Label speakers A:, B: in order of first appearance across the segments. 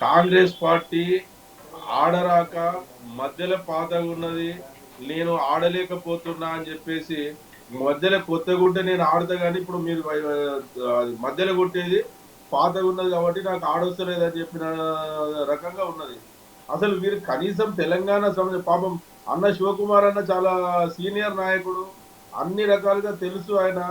A: Congress party ఆడరాక మధ్యలో పాతగా ఉన్నది, నేను ఆడలేకపోతున్నా అని చెప్పేసి మధ్యలో కొత్తగా ఉంటే నేను ఆడతా, కానీ ఇప్పుడు మీరు మధ్యలో కొట్టేది పాతగా ఉన్నది కాబట్టి నాకు ఆడొస్తలేదని చెప్పిన రకంగా ఉన్నది. అసలు వీరు కనీసం తెలంగాణ పాపం అన్న శివకుమార్ అన్న చాలా సీనియర్ నాయకుడు, అన్ని రకాలుగా తెలుసు, ఆయన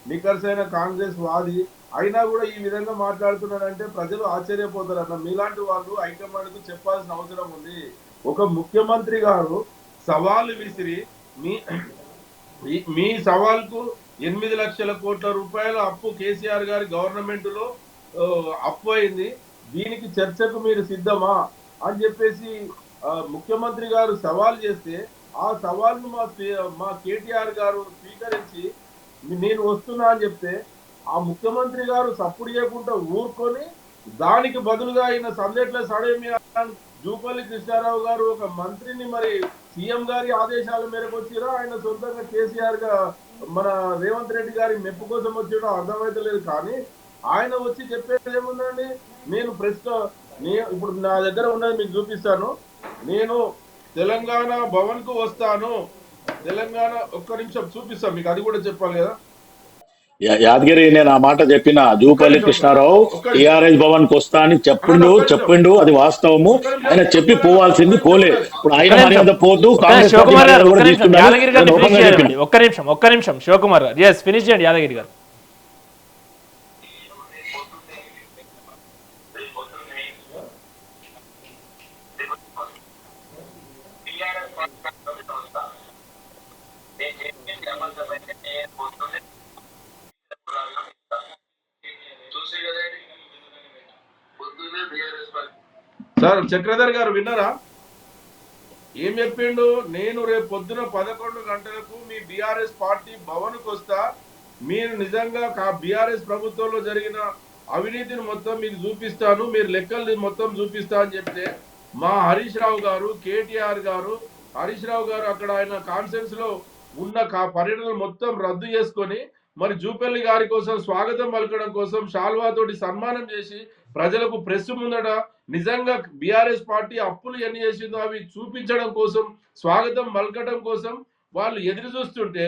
A: నికర్సైన కాంగ్రెస్ వాది, అయినా కూడా ఈ విధంగా మాట్లాడుతున్నారంటే ప్రజలు ఆశ్చర్యపోతారు. అన్న మీలాంటి వాళ్ళు హైకమాండ్ కు చెప్పాల్సిన అవసరం ఉంది. ఒక ముఖ్యమంత్రి గారు సవాలు విసిరి మీ మీ సవాల్కు 8 లక్షల కోట్ల రూపాయల అప్పు కేసీఆర్ గారి గవర్నమెంట్ లో అప్పు అయింది, దీనికి చర్చకు మీరు సిద్ధమా అని చెప్పేసి ముఖ్యమంత్రి గారు సవాల్ చేస్తే ఆ సవాల్ను మా కేటీఆర్ గారు స్వీకరించి నేను వస్తున్నా అని చెప్తే ఆ ముఖ్యమంత్రి గారు సప్పుడు చేయకుండా ఊరుకొని దానికి బదులుగా ఆయన సందేట్ల సడేమియా జూపల్లి కృష్ణారావు గారు ఒక మంత్రిని మరి సీఎం గారి ఆదేశాల మేరకు వచ్చిరా, ఆయన సొంతంగా కేసీఆర్ గా మన రేవంత్ రెడ్డి గారి మెప్పు కోసం వచ్చాడో అర్థమైతలేదు. కానీ ఆయన వచ్చి చెప్పేది ఏముందండి, నేను ఇప్పుడు నా దగ్గర ఉన్నది మీకు చూపిస్తాను, నేను తెలంగాణ భవన్ కు వస్తాను, తెలంగాణ ఒక్క నిమిషం చూపిస్తాను మీకు, అది కూడా చెప్పాలి కదా.
B: యాదగిరి నేను ఆ మాట చెప్పిన జూపల్లి కృష్ణారావు టిఆర్ఎస్ భవన్ కు వస్తా అని చెప్పిండు, అది వాస్తవము. ఆయన చెప్పి పోవాల్సింది పోలే. ఇప్పుడు ఆయన మర్యాద పోతూ కాంగ్రెస్
C: ఒక్క నిమిషం శివకుమార్ గారు, ఎస్ ఫినిష్ చేయండి యాదగిరి గారు.
A: సార్ చక్రధర్ గారు విన్నారా ఏం చెప్పిండు? నేను రేపు పొద్దున 11 గంటలకు మీ బీఆర్ఎస్ పార్టీ భవన్కు వస్తా, మీరు నిజంగా బీఆర్ఎస్ ప్రభుత్వంలో జరిగిన అవినీతిని మొత్తం మీకు చూపిస్తాను, మీరు లెక్కలు మొత్తం చూపిస్తా అని చెప్తే మా హరీష్ రావు గారు, కేటీఆర్ గారు, హరీష్ రావు గారు అక్కడ ఆయన కాన్ఫరెన్స్ లో ఉన్న పర్యటనలు మొత్తం రద్దు చేసుకొని మరి జూపల్లి గారి కోసం స్వాగతం పలకడం కోసం శాల్వాతోటి సన్మానం చేసి ప్రజలకు ప్రెస్ ముందట నిజంగా బీఆర్ఎస్ పార్టీ అప్పులు ఎన్ని చేసిందో అవి చూపించడం కోసం, స్వాగతం పలకడం కోసం వాళ్ళు ఎదురు చూస్తుంటే,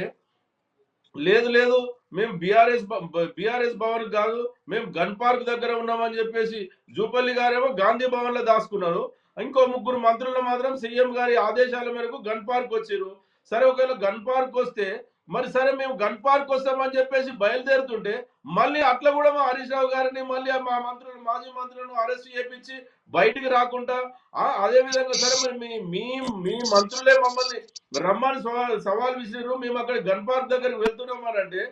A: లేదు లేదు మేము బీఆర్ఎస్ భవన్ కాదు, మేము గన్ పార్క్ దగ్గర ఉన్నామని చెప్పేసి జూపల్లి గారేమో గాంధీ భవన్ లో దాచుకున్నారు, ఇంకో 3 మంత్రులు మాత్రం సీఎం గారి ఆదేశాల మేరకు గన్ పార్క్ వచ్చారు. సరే ఒకవేళ గన్ పార్క్ వస్తే మరి సరే మేము గన్ పార్క్ వస్తామని చెప్పేసి బయలుదేరుతుంటే మళ్ళీ అట్లా కూడా మా హరీష్ రావు గారిని మళ్ళీ మా మంత్రులు మాజీ మంత్రులను అరెస్ట్ చేపించి బయటికి రాకుండా అదే విధంగా సరే మరి మీ మీ మంత్రులే మమ్మల్ని రమ్మని సవాల్ విసిరారు, మేము అక్కడ గన్ పార్క్ దగ్గరికి వెళ్తున్నామనంటే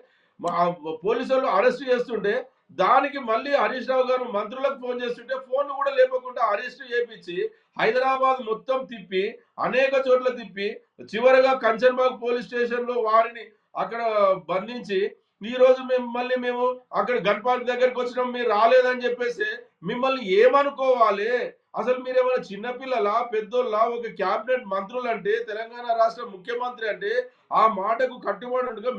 A: పోలీసు వాళ్ళు అరెస్ట్ చేస్తుంటే దానికి మళ్ళీ హరీష్ రావు గారు మంత్రులకు ఫోన్ చేస్తుంటే ఫోన్ కూడా లేపకుండా అరెస్ట్ చేపించి హైదరాబాద్ మొత్తం తిప్పి అనేక చోట్ల తిప్పి చివరగా కంచన్బాగ్ పోలీస్ స్టేషన్ లో వారిని అక్కడ బంధించి ఈ రోజు మేము అక్కడ గన్ పార్క్ దగ్గరికి వచ్చినాం, మీరు రాలేదని చెప్పేసి మిమ్మల్ని ఏమనుకోవాలి? అసలు మీరేమైనా చిన్నపిల్లలా పెద్దోళ్ళ? ఒక క్యాబినెట్ మంత్రులు అంటే తెలంగాణ రాష్ట్ర ముఖ్యమంత్రి అంటే ఆ మాటకు కట్టుబడి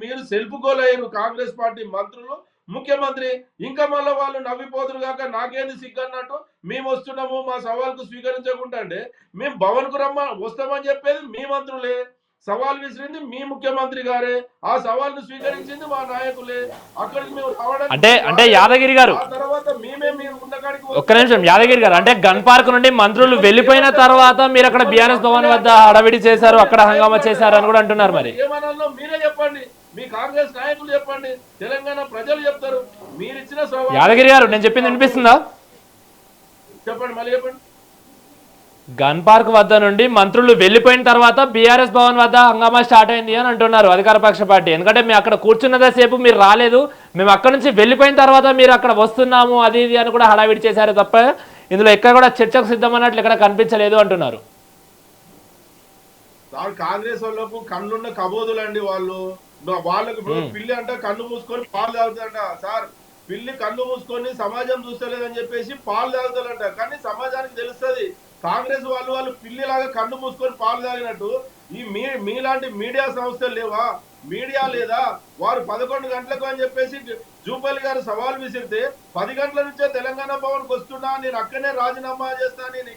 A: మీరు సెల్ఫ్ గోల్ అయ్యారు కాంగ్రెస్ పార్టీ మంత్రులు, ముఖ్యమంత్రి. ఇంకా మళ్ళీ వాళ్ళు నవ్విపోతురు కాక నాకేంది సిగ్గన్నట్టు మేము వస్తున్నాము మా సవాల్కు స్వీకరించకుండా అంటే మేము భవన్ కు వస్తామని చెప్పేది మీ మంత్రులే, సవాల్ విసిరింది మీ ముఖ్యమంత్రి గారే, ఆ సవాల్ను స్వీకరించింది మా నాయకులే. అక్కడికి మేము
C: అంటే యాదగిరి గారు
A: తర్వాత మేమే మీరు ఉన్నకాడికి
C: ఒక్క నిమిషం యాదగిరి గారు, అంటే గన్ పార్క్ నుండి మంత్రులు వెళ్ళిపోయిన తర్వాత మీరు అక్కడ బీఆర్ఎస్ భవన్ వద్ద హడావిడి చేశారు, అక్కడ హంగామా చేశారు అని కూడా అంటున్నారు. మరి
A: ఏమన్నా మీరే చెప్పండి, మీ కాంగ్రెస్ నాయకులు చెప్పండి, తెలంగాణ ప్రజలు చెప్తారు. మీరు ఇచ్చిన సవాల్
C: యాదగిరి గారు నేను చెప్పింది వినిపిస్తుందా?
A: చెప్పండి మళ్ళీ చెప్పండి.
C: గన్ పార్క్ వద్ద నుండి మంత్రులు వెళ్ళిపోయిన తర్వాత బీఆర్ఎస్ భవన్ వద్ద హంగామా స్టార్ట్ అయింది అని అంటున్నారు అధికార పక్ష పార్టీ. ఎందుకంటే మేము అక్కడ కూర్చున్నదా సేపు మీరు రాలేదు, మేము అక్కడ నుంచి వెళ్ళిపోయిన తర్వాత మీరు అక్కడ వస్తున్నాము అది ఇది అని కూడా హడావిడి చేశారు తప్ప ఇందులో ఎక్కడ కూడా చర్చకు సిద్ధమన్నట్లు ఇక్కడ కనిపించలేదు అంటున్నారు.
A: కాంగ్రెస్ వాళ్ళకు కన్నున్న కబోదులు అండి వాళ్ళకు పిల్లి అంటే కన్ను మూసుకొని పాలు తాగుతుందంట సార్, పిల్లి కన్ను మూసుకొని సమాజం చూస్తలేదని చెప్పేసి పాలు తాగుతారంట, కానీ సమాజానికి తెలుస్తుంది కాంగ్రెస్ వాళ్ళు పిల్లిలాగా కన్ను మూసుకొని పాలు తాగినట్టు ఈ మీలాంటి మీడియా సంస్థలు లేవా? మీడియా లేదా? వారు 11 గంటలకు అని చెప్పేసి జూపల్లి గారు సవాల్ విసిరితే 10 గంటల నుంచే తెలంగాణ భవన్కి వస్తున్నా, నేను అక్కడనే రాజీనామా చేస్తా, నేను